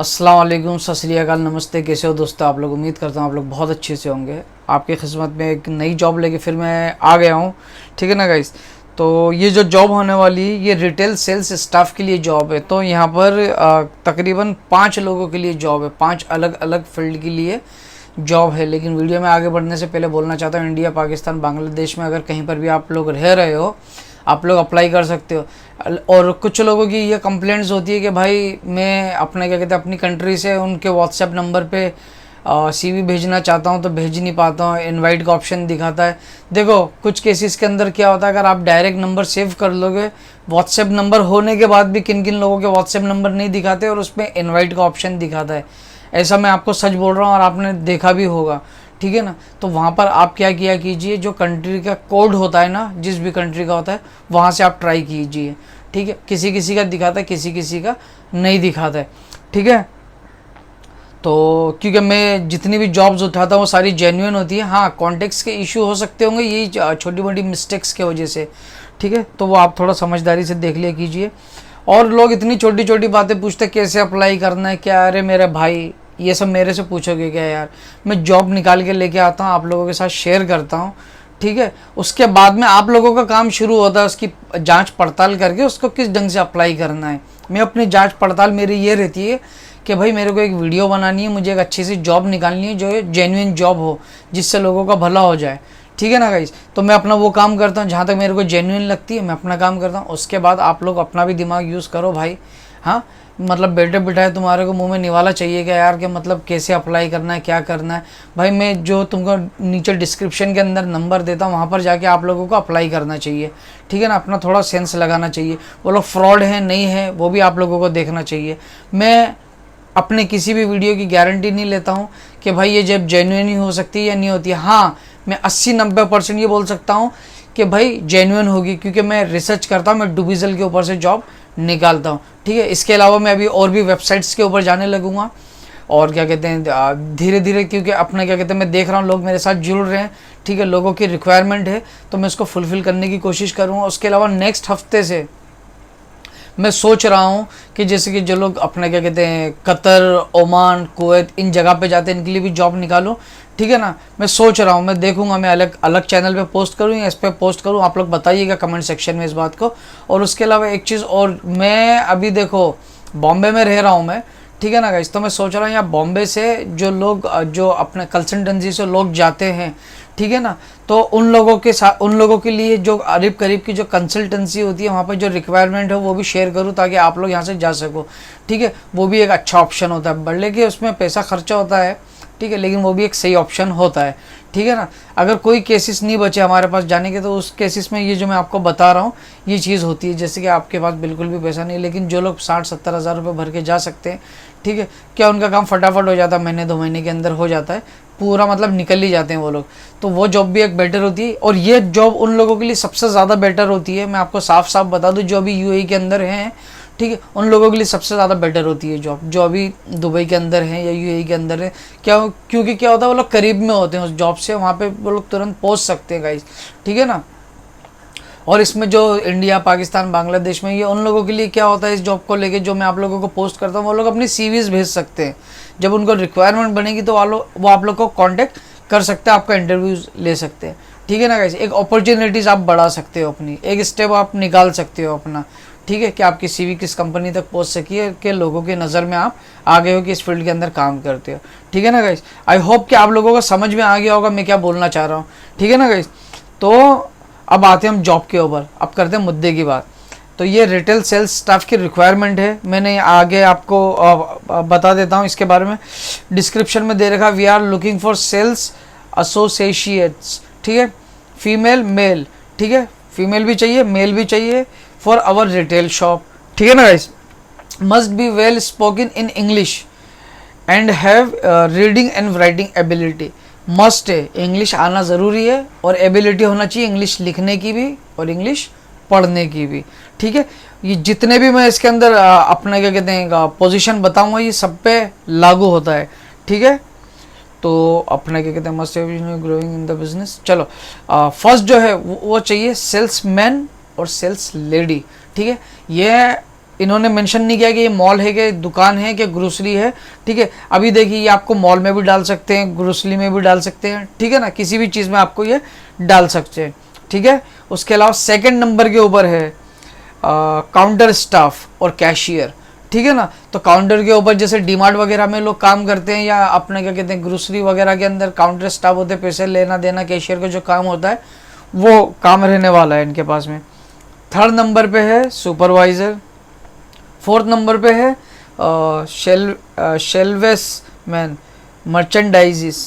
अस्सलाम वालेकुम, सत श्री अकाल, नमस्ते। कैसे हो दोस्तों आप लोग? उम्मीद करता हूँ आप लोग बहुत अच्छे से होंगे। आपकी खिदमत में एक नई जॉब लेके फिर मैं आ गया हूँ। ठीक है ना गाइस? तो ये जो जॉब होने वाली है ये रिटेल सेल्स स्टाफ के लिए जॉब है। तो यहाँ पर तकरीबन 5 लोगों के लिए जॉब है, 5 अलग अलग फील्ड के लिए जॉब है। लेकिन वीडियो में आगे बढ़ने से पहले बोलना चाहता हूँ, इंडिया, पाकिस्तान, बांग्लादेश में अगर कहीं पर भी आप लोग रह रहे हो, आप लोग अप्लाई कर सकते हो। और कुछ लोगों की ये कंप्लेंट्स होती है कि भाई मैं अपने क्या कहते हैं अपनी कंट्री से उनके व्हाट्सएप नंबर पे सीवी भेजना चाहता हूँ तो भेज नहीं पाता हूँ, इनवाइट का ऑप्शन दिखाता है। देखो कुछ केसेस के अंदर क्या होता है, अगर आप डायरेक्ट नंबर सेव कर लोगे, व्हाट्सएप नंबर होने के बाद भी किन किन लोगों के व्हाट्सएप नंबर नहीं दिखाते और उसमें इनवाइट का ऑप्शन दिखाता है। ऐसा मैं आपको सच बोल रहा हूँ और आपने देखा भी होगा। ठीक है ना? तो वहाँ पर आप क्या किया कीजिए, जो कंट्री का कोड होता है ना, जिस भी कंट्री का होता है वहाँ से आप ट्राई कीजिए। ठीक है? किसी किसी का दिखाता है, किसी किसी का नहीं दिखाता है। ठीक है? तो क्योंकि मैं जितनी भी जॉब्स उठाता हूँ वो सारी जेन्युइन होती है। हाँ, कॉन्टेक्स्ट के इशू हो सकते होंगे यही छोटी मोटी मिस्टेक्स के वजह से। ठीक है? तो वो आप थोड़ा समझदारी से देख लिया कीजिए। और लोग इतनी छोटी छोटी बातें पूछते कैसे अप्लाई करना है क्या, अरे मेरे भाई ये सब मेरे से पूछोगे क्या यार? मैं जॉब निकाल के लेके आता हूँ, आप लोगों के साथ शेयर करता हूँ। ठीक है? उसके बाद में आप लोगों का काम शुरू होता है उसकी जांच पड़ताल करके उसको किस ढंग से अप्लाई करना है। मैं अपनी जांच पड़ताल मेरी ये रहती है कि भाई मेरे को एक वीडियो बनानी है, मुझे एक अच्छी सी जॉब निकालनी है जो जेन्युइन जॉब हो, जिससे लोगों का भला हो जाए। ठीक है ना गाइस? तो मैं अपना वो काम करता हूँ जहाँ तक मेरे को जेन्युइन लगती है, मैं अपना काम करता हूँ। उसके बाद आप लोग अपना भी दिमाग यूज़ करो भाई। हाँ, मतलब बैठे बिठाए तुम्हारे को मुंह में निवाला चाहिए क्या यार, कि मतलब कैसे अप्लाई करना है, क्या करना है। भाई मैं जो तुमको नीचे डिस्क्रिप्शन के अंदर नंबर देता हूँ वहाँ पर जाके आप लोगों को अप्लाई करना चाहिए। ठीक है ना? अपना थोड़ा सेंस लगाना चाहिए। वो लोग फ्रॉड है नहीं है वो भी आप लोगों को देखना चाहिए। मैं अपने किसी भी वीडियो की गारंटी नहीं लेता हूँ कि भाई ये जब जेन्युइन ही हो सकती है या नहीं होती है। हाँ, मैं 80-90% ये बोल सकता हूँ कि भाई जेन्युइन होगी, क्योंकि मैं रिसर्च करता हूँ, मैं डुबिजल के ऊपर से जॉब निकालता हूँ। ठीक है? इसके अलावा मैं अभी और भी वेबसाइट्स के ऊपर जाने लगूंगा और क्या कहते हैं धीरे धीरे, क्योंकि अपना क्या कहते हैं मैं देख रहा हूँ लोग मेरे साथ जुड़ रहे हैं। ठीक है? लोगों की रिक्वायरमेंट है तो मैं उसको फुलफ़िल करने की कोशिश करूँगा। उसके अलावा नेक्स्ट हफ्ते से मैं सोच रहा हूँ कि जैसे कि जो लोग अपने क्या कहते हैं कतर, ओमान, कुवैत इन जगह पे जाते हैं इनके लिए भी जॉब निकालूँ। ठीक है ना? मैं सोच रहा हूँ, मैं देखूंगा, मैं अलग अलग चैनल पे पोस्ट करूँ या इस पर पोस्ट करूँ, आप लोग बताइएगा कमेंट सेक्शन में इस बात को। और उसके अलावा एक चीज़ और, मैं अभी देखो बॉम्बे में रह रहा हूँ मैं। ठीक है ना गाइस? तो मैं सोच रहा हूँ यहाँ बॉम्बे से जो लोग जो अपने कंसल्टेंसी से लोग जाते हैं, ठीक है ना, तो उन लोगों के साथ, उन लोगों के लिए जो करीब करीब की जो कंसल्टेंसी होती है वहाँ पर जो रिक्वायरमेंट है वो भी शेयर करूँ ताकि आप लोग यहाँ से जा सको। ठीक है? वो भी एक अच्छा ऑप्शन होता है, भले कि उसमें पैसा खर्चा होता है। ठीक है? लेकिन वो भी एक सही ऑप्शन होता है। ठीक है ना? अगर कोई केसेस नहीं बचे हमारे पास जाने के तो उस केसेस में ये जो मैं आपको बता रहा हूँ ये चीज़ होती है। जैसे कि आपके पास बिल्कुल भी पैसा नहीं, लेकिन जो लोग 60-70 हज़ार रुपये भर के जा सकते हैं, ठीक है, क्या उनका काम फटाफट हो जाता है, महीने 2 महीने के अंदर हो जाता है पूरा, मतलब निकल ही जाते हैं वो लोग। तो वो जॉब भी एक बेटर होती है और ये जॉब उन लोगों के लिए सबसे ज़्यादा बेटर होती है। मैं आपको साफ साफ बता दूं, जो अभी यूएई के अंदर हैं, ठीक है, उन लोगों के लिए सबसे ज़्यादा बेटर होती है जॉब, जो अभी दुबई के अंदर हैं या यूएई के अंदर है। क्या? क्योंकि क्या होता है वो लोग करीब में होते हैं उस जॉब से, वहाँ पे वो लोग तुरंत पहुँच सकते हैं गाइस। ठीक है ना? और इसमें जो इंडिया, पाकिस्तान, बांग्लादेश में, ये उन लोगों के लिए क्या होता है इस जॉब को लेके जो मैं आप लोगों को पोस्ट करता हूँ, वो लोग अपनी सीवीज भेज सकते हैं। जब उनको रिक्वायरमेंट बनेगी तो वो आप लोग को कांटेक्ट कर सकते हैं, आपका इंटरव्यूज ले सकते हैं। ठीक है ना गाइस? एक अपॉर्चुनिटीज़ आप बढ़ा सकते हो, अपनी एक स्टेप आप निकाल सकते हो अपना। ठीक है? कि आपकी सीवी किस कंपनी तक पहुंच सकी है, कि लोगों की नज़र में आप आ गए हो कि इस फील्ड के अंदर काम करते हो। ठीक है ना गाइस? आई होप कि आप लोगों को समझ में आ गया होगा मैं क्या बोलना चाह रहा हूँ। ठीक है ना गाइस? तो अब आते हैं हम जॉब के ऊपर, अब करते हैं मुद्दे की बात। तो ये रिटेल सेल्स स्टाफ की रिक्वायरमेंट है, मैंने आगे आपको बता देता हूँ इसके बारे में। डिस्क्रिप्शन में दे रखा, we are looking for sales associates. ठीक है? Female male. ठीक है? फीमेल भी चाहिए, मेल भी चाहिए, फॉर आवर रिटेल शॉप। ठीक है ना guys? Must be well spoken in English and have reading and writing ability. Must है, इंग्लिश आना ज़रूरी है और एबिलिटी होना चाहिए इंग्लिश लिखने की भी और इंग्लिश पढ़ने की भी। ठीक है? ये जितने भी मैं इसके अंदर अपना क्या कहते हैं पोजीशन बताऊंगा ये सब पे लागू होता है। ठीक है? तो अपना क्या कहते हैं must growing in the business. चलो फर्स्ट जो है वो चाहिए सेल्समैन और सेल्स लेडी। ठीक है? ये इन्होंने मेंशन नहीं किया कि ये मॉल है कि दुकान है कि ग्रोसरी है, ठीक है। अभी देखिए ये आपको मॉल में भी डाल सकते हैं, ग्रोसरी में भी डाल सकते हैं, ठीक है ना, किसी भी चीज़ में आपको ये डाल सकते हैं, ठीक है। उसके अलावा सेकंड नंबर के ऊपर है काउंटर स्टाफ और कैशियर, ठीक है ना। तो काउंटर के ऊपर जैसे डीमार्ट वगैरह में लोग काम करते हैं, या अपने क्या कहते हैं ग्रोसरी वगैरह के अंदर काउंटर स्टाफ होते हैं, पैसे लेना देना, कैशियर का जो काम होता है वो काम रहने वाला है इनके पास में। थर्ड नंबर पे है सुपरवाइज़र, फोर्थ नंबर पे है शेल्वेस मैन, मर्चेंडाइजिस,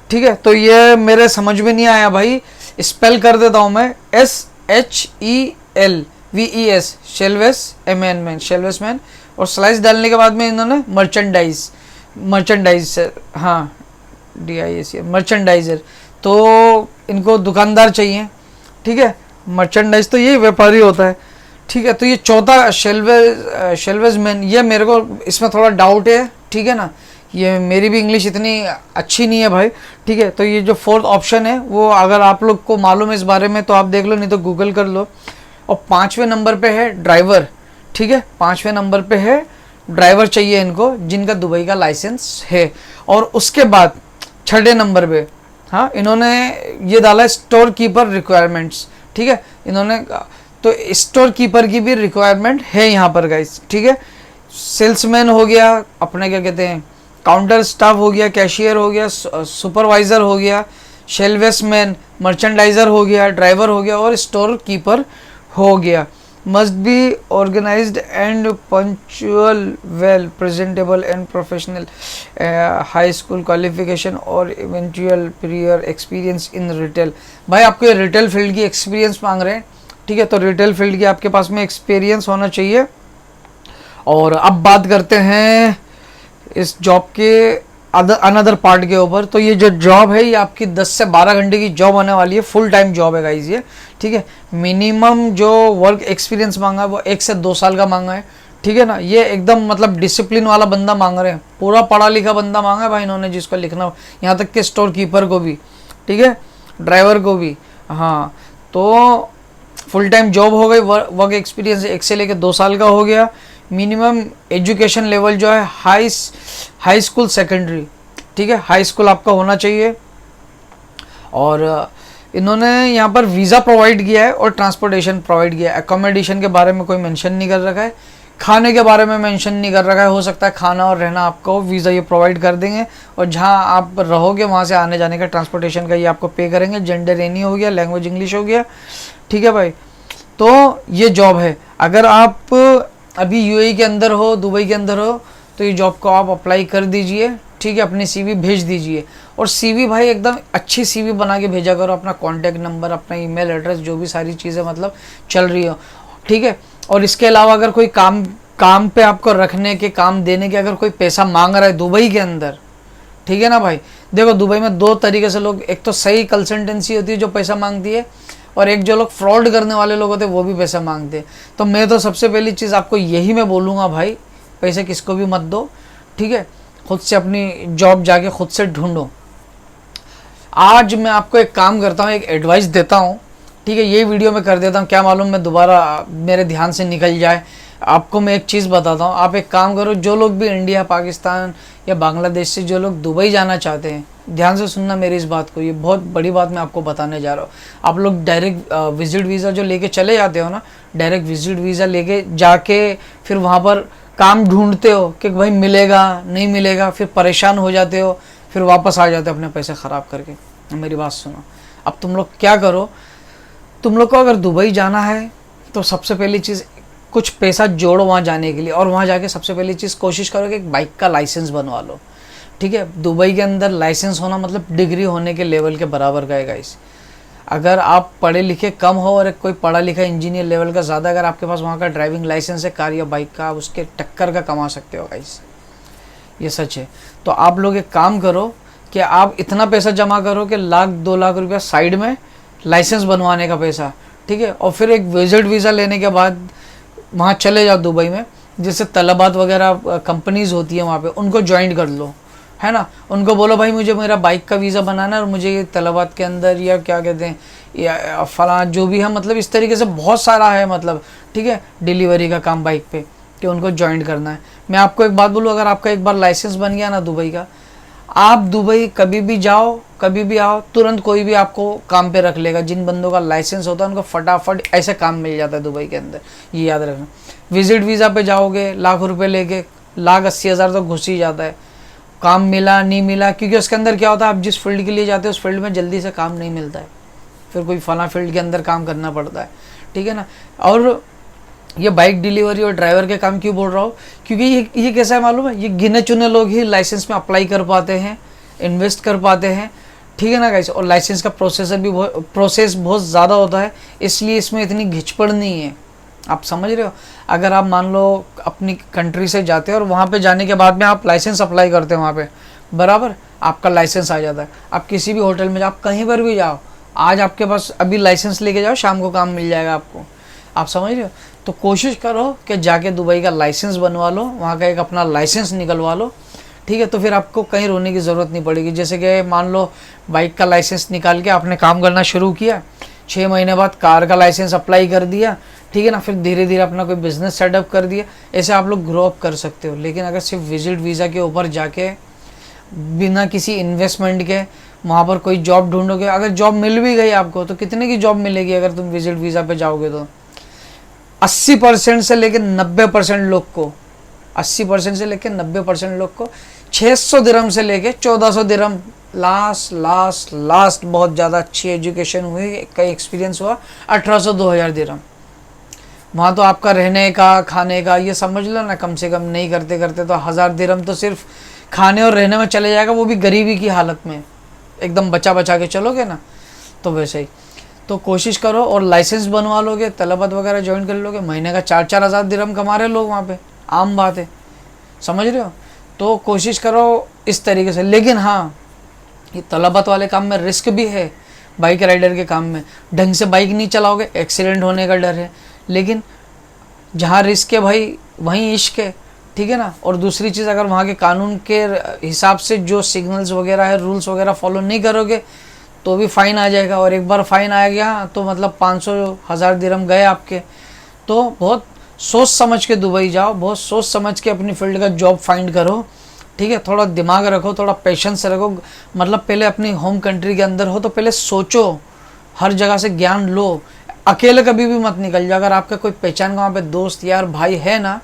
ठीक है। तो ये मेरे समझ में नहीं आया भाई, स्पेल कर देता हूँ मैं, SHELVES, shelves man, shelves man, और स्लाइस डालने के बाद में इन्होंने मर्चेंडाइजर, हाँ DIS, मर्चेंडाइजर। तो इनको दुकानदार चाहिए, ठीक है। मर्चेंडाइज तो ये व्यापारी होता है, ठीक है। तो ये चौथा शेल्वेज मैन, ये मेरे को इसमें थोड़ा डाउट है, ठीक है ना, ये मेरी भी इंग्लिश इतनी अच्छी नहीं है भाई, ठीक है। तो ये जो फोर्थ ऑप्शन है वो अगर आप लोग को मालूम है इस बारे में तो आप देख लो, नहीं तो गूगल कर लो। और 5वें नंबर पे है ड्राइवर, ठीक है, 5वें नंबर पे है ड्राइवर चाहिए इनको जिनका दुबई का लाइसेंस है। और उसके बाद 6ठे नंबर पे, हाँ, इन्होंने ये डाला है स्टोर कीपर रिक्वायरमेंट्स, ठीक है। इन्होंने तो स्टोर कीपर की भी रिक्वायरमेंट है यहाँ पर गाइस, ठीक है। सेल्समैन हो गया, अपने क्या कहते हैं काउंटर स्टाफ हो गया, कैशियर हो गया, सुपरवाइज़र हो गया, शेल्वेसमैन, मर्चेंडाइज़र हो गया, ड्राइवर हो गया और स्टोर कीपर हो गया। Must be organised and punctual, well presentable and professional, high school qualification और eventual prior experience in retail. भाई आपको ये रिटेल फील्ड की एक्सपीरियंस मांग रहे हैं, ठीक है। तो रिटेल फील्ड की आपके पास में एक्सपीरियंस होना चाहिए। और अब बात करते हैं इस जॉब के अनदर पार्ट के ऊपर। तो ये जो जॉब है ये आपकी 10 से 12 घंटे की जॉब होने वाली है, फुल टाइम जॉब है गाइस ये, ठीक है। मिनिमम जो वर्क एक्सपीरियंस मांगा है वो 1 से 2 साल का मांगा है, ठीक है ना। ये एकदम मतलब डिसिप्लिन वाला बंदा मांग रहे हैं, पूरा पढ़ा लिखा बंदा मांगा है भाई इन्होंने, जिसको लिखना, यहाँ तक कि स्टोर कीपर को भी, ठीक है, ड्राइवर को भी, हाँ। तो फुल टाइम जॉब हो गई, वर्क एक्सपीरियंस 1 से लेकर 2 साल का हो गया। मिनिमम एजुकेशन लेवल जो है हाई स्कूल सेकेंडरी, ठीक है, हाई स्कूल आपका होना चाहिए। और इन्होंने यहाँ पर वीज़ा प्रोवाइड किया है और ट्रांसपोर्टेशन प्रोवाइड किया है। अकोमोडेशन के बारे में कोई मेंशन नहीं कर रखा है, खाने के बारे में मेंशन नहीं कर रखा है। हो सकता है खाना और रहना आपको वीज़ा ये प्रोवाइड कर देंगे, और जहाँ आप रहोगे वहाँ से आने जाने का ट्रांसपोर्टेशन का ये आपको पे करेंगे। जेंडर एनी हो गया, लैंग्वेज इंग्लिश हो गया, ठीक है भाई। तो ये जॉब है, अगर आप अभी UAE के अंदर हो, दुबई के अंदर हो, तो ये जॉब को आप अप्लाई कर दीजिए, ठीक है। अपनी CV भेज दीजिए, और CV भाई एकदम अच्छी CV बना के भेजा करो, अपना कॉन्टैक्ट नंबर, अपना ईमेल एड्रेस, जो भी सारी चीज़ें मतलब चल रही हो, ठीक है। और इसके अलावा अगर कोई काम पे आपको रखने के, काम देने के अगर कोई पैसा मांग रहा है दुबई के अंदर, ठीक है ना भाई। देखो दुबई में 2 तरीके से लोग, एक तो सही कंसल्टेंसी होती है जो पैसा मांगती है, और एक जो लोग फ्रॉड करने वाले लोग होते हैं वो भी पैसा मांगते हैं। तो मैं तो सबसे पहली चीज़ आपको यही मैं बोलूँगा भाई, पैसे किसको भी मत दो, ठीक है। खुद से अपनी जॉब जाके खुद से ढूंढो। आज मैं आपको एक काम करता हूँ, एक एडवाइस देता हूँ, ठीक है। ये वीडियो में कर देता हूँ, क्या मालूम मैं दोबारा मेरे ध्यान से निकल जाए। आपको मैं एक चीज़ बताता हूँ, आप एक काम करो, जो लोग भी इंडिया, पाकिस्तान या बांग्लादेश से जो लोग दुबई जाना चाहते हैं, ध्यान से सुनना मेरी इस बात को, ये बहुत बड़ी बात मैं आपको बताने जा रहा हूँ। आप लोग डायरेक्ट विजिट वीज़ा जो लेके चले जाते हो ना, डायरेक्ट विजिट वीज़ा लेके जाके फिर वहाँ पर काम ढूंढते हो कि भाई मिलेगा नहीं मिलेगा, फिर परेशान हो जाते हो, फिर वापस आ जाते हो अपने पैसे ख़राब करके। मेरी बात सुनो, अब तुम लोग क्या करो, तुम लोग को अगर दुबई जाना है तो सबसे पहली चीज़ कुछ पैसा जोड़ो वहाँ जाने के लिए, और वहाँ जाके सबसे पहली चीज़ कोशिश करो कि एक बाइक का लाइसेंस बनवा लो, ठीक है। दुबई के अंदर लाइसेंस होना मतलब डिग्री होने के लेवल के बराबर का है गाइस। अगर आप पढ़े लिखे कम हो और कोई पढ़ा लिखा इंजीनियर लेवल का ज़्यादा, अगर आपके पास वहाँ का ड्राइविंग लाइसेंस है कार या बाइक का, आप उसके टक्कर का कमा सकते हो गाइस, ये सच है। तो आप लोग एक काम करो कि आप इतना पैसा जमा करो कि 1-2 लाख रुपया साइड में लाइसेंस बनवाने का पैसा, ठीक है। और फिर एक विजिट वीज़ा लेने के बाद वहाँ चले जाओ दुबई में, जैसे तलबात वगैरह कंपनीज़ होती है वहाँ पे, उनको ज्वाइन कर लो, है ना। उनको बोलो भाई मुझे मेरा बाइक का वीज़ा बनाना है और मुझे ये तलबात के अंदर या क्या कहते हैं या फलां जो भी है, मतलब इस तरीके से बहुत सारा है मतलब, ठीक है, डिलीवरी का काम बाइक पे, कि उनको ज्वाइन करना है। मैं आपको एक बात बोलूँ, अगर आपका एक बार लाइसेंस बन गया ना दुबई का, आप दुबई कभी भी जाओ कभी भी आओ, तुरंत कोई भी आपको काम पे रख लेगा। जिन बंदों का लाइसेंस होता है उनको फटाफट ऐसे काम मिल जाता है दुबई के अंदर, ये याद रखना। विजिट वीज़ा पे जाओगे लाख रुपए लेके, 1,80,000 तो घुस ही जाता है। काम मिला नहीं मिला, क्योंकि उसके अंदर क्या होता है, आप जिस फील्ड के लिए जाते हो उस फील्ड में जल्दी से काम नहीं मिलता है, फिर कोई फला फील्ड के अंदर काम करना पड़ता है, ठीक है ना। और ये बाइक डिलीवरी और ड्राइवर के काम क्यों बोल रहा हूँ, क्योंकि ये कैसा है मालूम है, ये गिने चुने लोग ही लाइसेंस में अप्लाई कर पाते हैं, इन्वेस्ट कर पाते हैं, ठीक है ना गाइस। और लाइसेंस का प्रोसेस बहुत ज़्यादा होता है, इसलिए इसमें इतनी घिचपड़ नहीं है। आप समझ रहे हो। अगर आप मान लो अपनी कंट्री से जाते हो और वहाँ पे जाने के बाद में आप लाइसेंस अप्लाई करते हो वहाँ पे, बराबर आपका लाइसेंस आ जाता है। आप किसी भी होटल में जाओ, आप कहीं पर भी जाओ, आज आपके पास अभी लाइसेंस लेके जाओ, शाम को काम मिल जाएगा आपको। आप समझ रहे हो। तो कोशिश करो कि जाके दुबई का लाइसेंस बनवा लो, वहाँ का एक अपना लाइसेंस निकलवा लो, ठीक है। तो फिर आपको कहीं रोने की ज़रूरत नहीं पड़ेगी। जैसे कि मान लो बाइक का लाइसेंस निकाल के आपने काम करना शुरू किया, 6 महीने बाद कार का लाइसेंस अप्लाई कर दिया, ठीक है ना, फिर धीरे धीरे अपना कोई बिजनेस सेटअप कर दिया, ऐसे आप लोग ग्रो अप कर सकते हो। लेकिन अगर सिर्फ विजिट वीज़ा के ऊपर जाके बिना किसी इन्वेस्टमेंट के वहाँ पर कोई जॉब ढूंढोगे, अगर जॉब मिल भी गई आपको तो कितने की जॉब मिलेगी अगर तुम विजिट वीज़ा पे जाओगे तो 80% से लेकर 90% लोग को, 80% से लेकर 90% लोग को 600 दिरहम से लेकर 1400 दिरहम लास्ट बहुत ज़्यादा अच्छी एजुकेशन हुई, कई एक्सपीरियंस हुआ 1800 2000 दिरहम। वहाँ तो आपका रहने का खाने का ये समझ लो ना, कम से कम नहीं करते करते तो 1000 दिरहम तो सिर्फ खाने और रहने में चले जाएगा, वो भी गरीबी की हालत में, एकदम बचा बचा के चलोगे ना। तो वैसे ही तो कोशिश करो और लाइसेंस बनवा लोगे, तलबत वगैरह ज्वाइन कर लोगे, महीने का 4-4 हज़ार दिरहम कमा रहे लोग वहाँ पे, आम बात है, समझ रहे हो। तो कोशिश करो इस तरीके से। लेकिन हाँ, ये तलबत वाले काम में रिस्क भी है, बाइक राइडर के काम में ढंग से बाइक नहीं चलाओगे एक्सीडेंट होने का डर है। लेकिन जहाँ रिस्क है भाई वहीं इश्क है, ठीक है ना। और दूसरी चीज़, अगर वहाँ के कानून के हिसाब से जो सिग्नल्स वगैरह है, रूल्स वगैरह फॉलो नहीं करोगे तो भी फ़ाइन आ जाएगा, और एक बार फ़ाइन आ गया तो मतलब 500-1000 दिरहम गए आपके। तो बहुत सोच समझ के दुबई जाओ, बहुत सोच समझ के अपनी फील्ड का जॉब फाइंड करो, ठीक है। थोड़ा दिमाग रखो, थोड़ा पेशेंस रखो, मतलब पहले अपनी होम कंट्री के अंदर हो तो पहले सोचो, हर जगह से ज्ञान लो, अकेले कभी भी मत निकल जाओ। अगर आपका कोई पहचान का वहाँ पे दोस्त यार भाई है ना,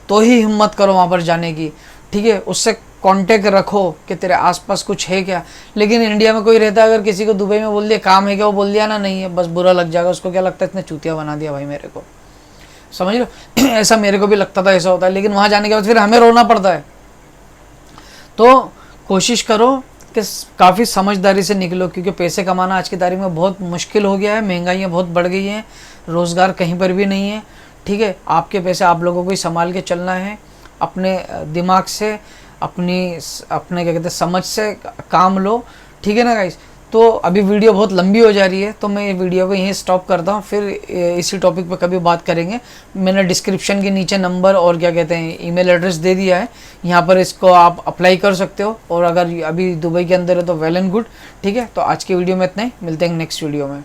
तो ही हिम्मत करो वहाँ पर जाने की, ठीक है। उससे कांटेक्ट रखो कि तेरे आसपास कुछ है क्या। लेकिन इंडिया में कोई रहता है, अगर किसी को दुबई में बोल दिया काम है क्या, वो बोल दिया ना नहीं है, बस बुरा लग जाएगा उसको। क्या लगता है इतने चूतिया बना दिया भाई मेरे को, समझ लो। ऐसा मेरे को भी लगता था, ऐसा होता है। लेकिन वहाँ जाने के बाद फिर हमें रोना पड़ता है। तो कोशिश करो कि काफ़ी समझदारी से निकलो, क्योंकि पैसे कमाना आज की तारीख में बहुत मुश्किल हो गया है, महंगाइयाँ बहुत बढ़ गई हैं, रोज़गार कहीं पर भी नहीं है, ठीक है। आपके पैसे आप लोगों को ही संभाल के चलना है, अपने दिमाग से, अपने क्या कहते हैं समझ से काम लो, ठीक है ना गाइस। तो अभी वीडियो बहुत लंबी हो जा रही है, तो मैं ये वीडियो को यहीं स्टॉप करता हूँ, फिर इसी टॉपिक पर कभी बात करेंगे। मैंने डिस्क्रिप्शन के नीचे नंबर और क्या कहते हैं ईमेल एड्रेस दे दिया है, यहाँ पर इसको आप अप्लाई कर सकते हो। और अगर अभी दुबई के अंदर है तो वेल एंड गुड, ठीक है। तो आज की वीडियो में इतना ही, मिलते हैं नेक्स्ट वीडियो में।